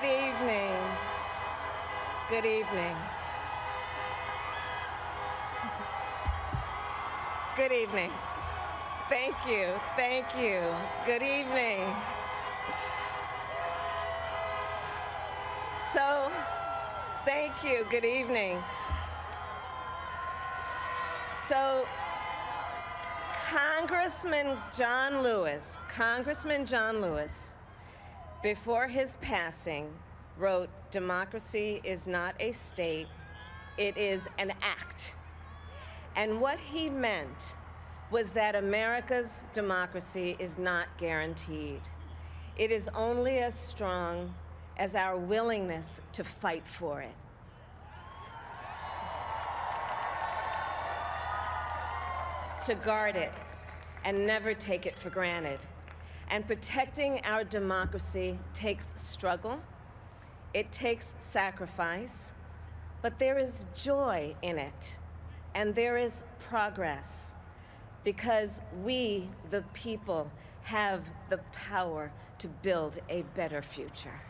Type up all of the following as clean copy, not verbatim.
evening. Good evening. Good evening. Thank you. Thank you. Good evening. So, thank you. Good evening. So, Congressman John Lewis, before his passing, wrote, "Democracy is not a state, it is an act." And what he meant was that America's democracy is not guaranteed. It is only as strong as our willingness to fight for it. To guard it and never take it for granted. And protecting our democracy takes struggle, it takes sacrifice, but there is joy in it, and there is progress, because we, the people, have the power to build a better future.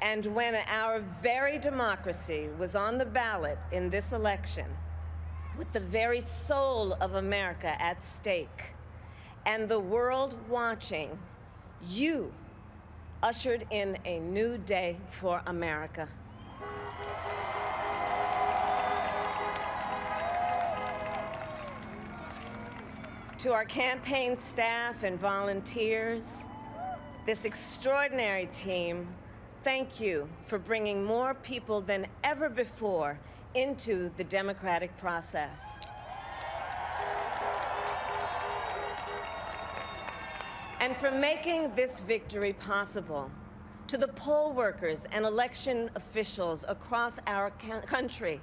And when our very democracy was on the ballot in this election, with the very soul of America at stake, and the world watching, you ushered in a new day for America. To our campaign staff and volunteers, this extraordinary team, thank you for bringing more people than ever before into the democratic process. And for making this victory possible. To the poll workers and election officials across our country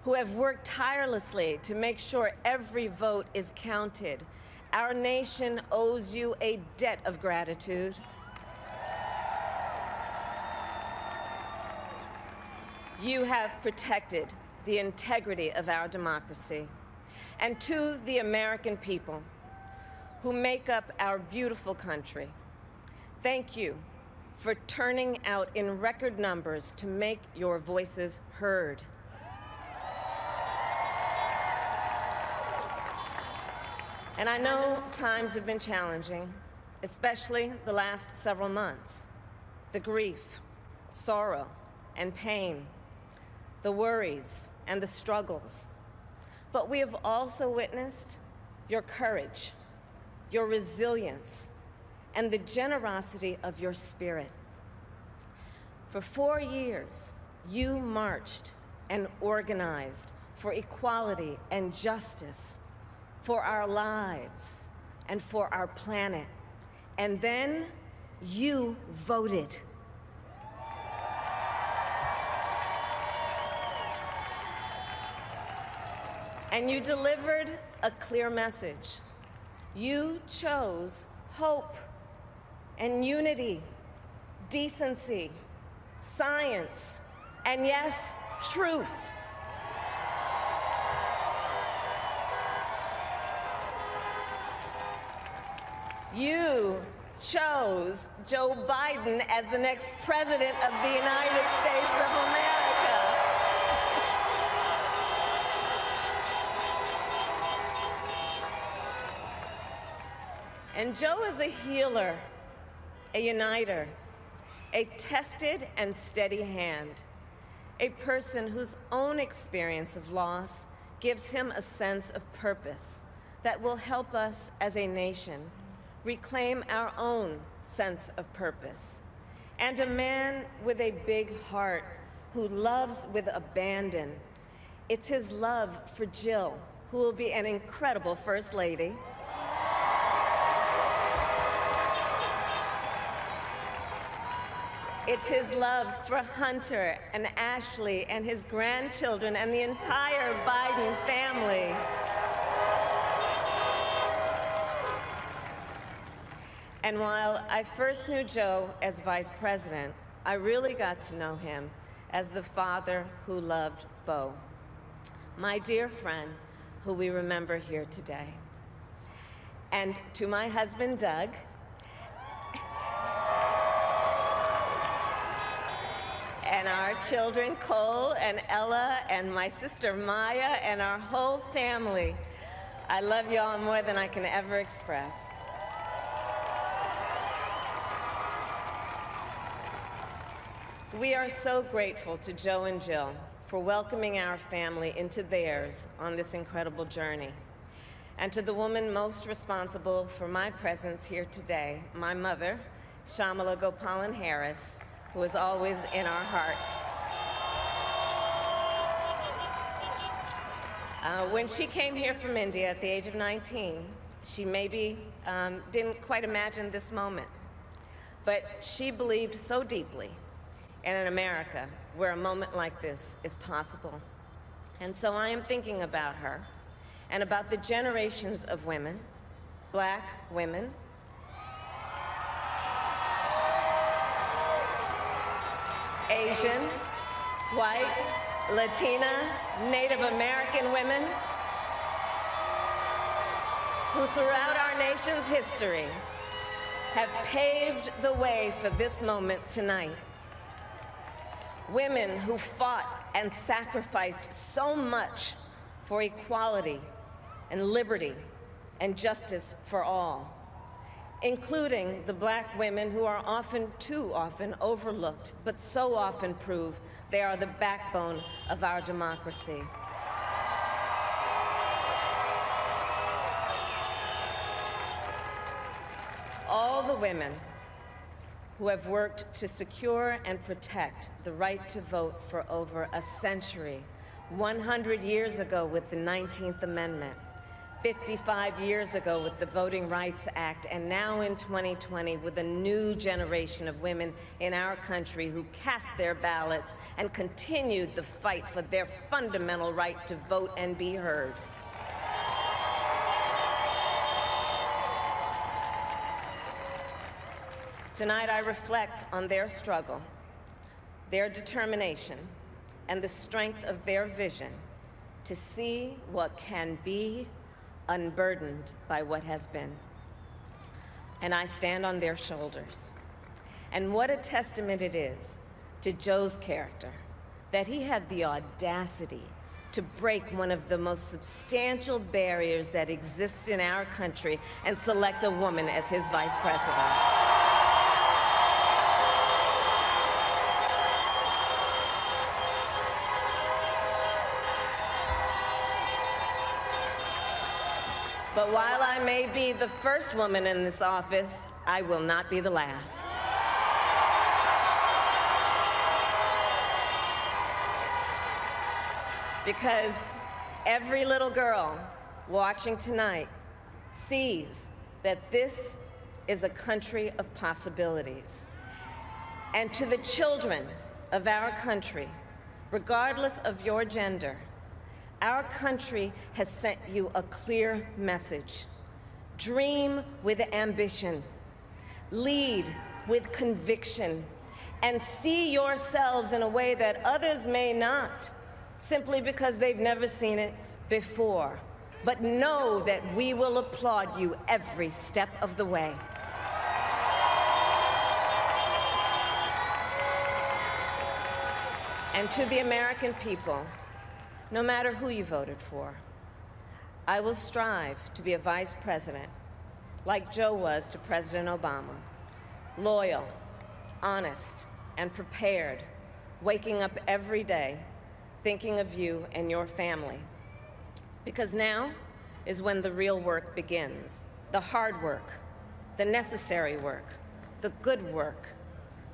who have worked tirelessly to make sure every vote is counted, our nation owes you a debt of gratitude. You have protected the integrity of our democracy. And to the American people who make up our beautiful country, thank you for turning out in record numbers to make your voices heard. And I know times have been challenging, especially the last several months. The grief, sorrow, and pain, the worries and the struggles. But we have also witnessed your courage, your resilience, and the generosity of your spirit. For 4 years, you marched and organized for equality and justice, for our lives and for our planet. And then you voted. And you delivered a clear message. You chose hope and unity, decency, science, and yes, truth. You chose Joe Biden as the next president of the United States of America. And Joe is a healer, a uniter, a tested and steady hand, a person whose own experience of loss gives him a sense of purpose that will help us as a nation reclaim our own sense of purpose. And a man with a big heart who loves with abandon. It's his love for Jill, who will be an incredible First Lady. It's his love for Hunter and Ashley and his grandchildren and the entire Biden family. And while I first knew Joe as vice president, I really got to know him as the father who loved Bo, my dear friend who we remember here today. and to my husband, Doug, and our children, Cole and Ella, and my sister, Maya, and our whole family. I love you all more than I can ever express. We are so grateful to Joe and Jill for welcoming our family into theirs on this incredible journey. And to the woman most responsible for my presence here today, my mother, Kamala Harris, who is always in our hearts. When she came here from India at the age of 19, she maybe didn't quite imagine this moment, but she believed so deeply in an America where a moment like this is possible. And so I am thinking about her and about the generations of women, Black women, Asian, white, Latina, Native American women, who throughout our nation's history have paved the way for this moment tonight. Women who fought and sacrificed so much for equality and liberty and justice for all, including the Black women who are too often overlooked, but so often prove they are the backbone of our democracy. All the women who have worked to secure and protect the right to vote for over a century, 100 years ago with the 19th Amendment, 55 years ago with the Voting Rights Act, and now in 2020 with a new generation of women in our country who cast their ballots and continued the fight for their fundamental right to vote and be heard. Tonight I reflect on their struggle, their determination, and the strength of their vision to see what can be unburdened by what has been. And I stand on their shoulders. And what a testament it is to Joe's character that he had the audacity to break one of the most substantial barriers that exists in our country and select a woman as his vice president. But while I may be the first woman in this office, I will not be the last. Because every little girl watching tonight sees that this is a country of possibilities. And to the children of our country, regardless of your gender, our country has sent you a clear message. Dream with ambition, lead with conviction, and see yourselves in a way that others may not, simply because they've never seen it before. But know that we will applaud you every step of the way. And to the American people, no matter who you voted for, I will strive to be a vice president, like Joe was to President Obama, loyal, honest, and prepared, waking up every day thinking of you and your family. Because now is when the real work begins, the hard work, the necessary work, the good work,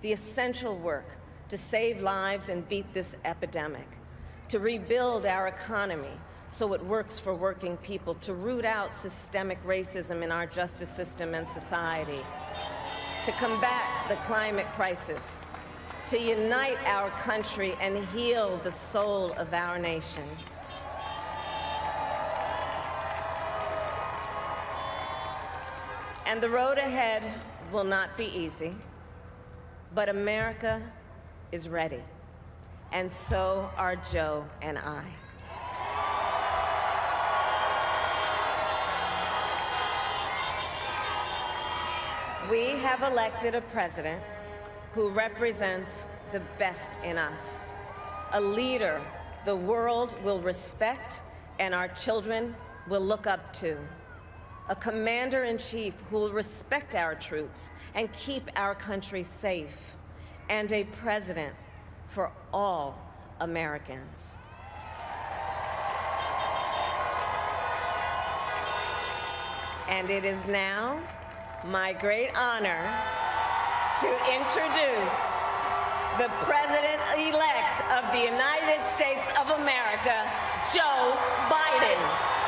the essential work to save lives and beat this epidemic, to rebuild our economy so it works for working people, to root out systemic racism in our justice system and society, to combat the climate crisis, to unite our country and heal the soul of our nation. And the road ahead will not be easy, but America is ready. And so are Joe and I. We have elected a president who represents the best in us, a leader the world will respect and our children will look up to, a commander-in-chief who will respect our troops and keep our country safe, and a president for all Americans. And it is now my great honor to introduce the President-Elect of the United States of America, Joe Biden.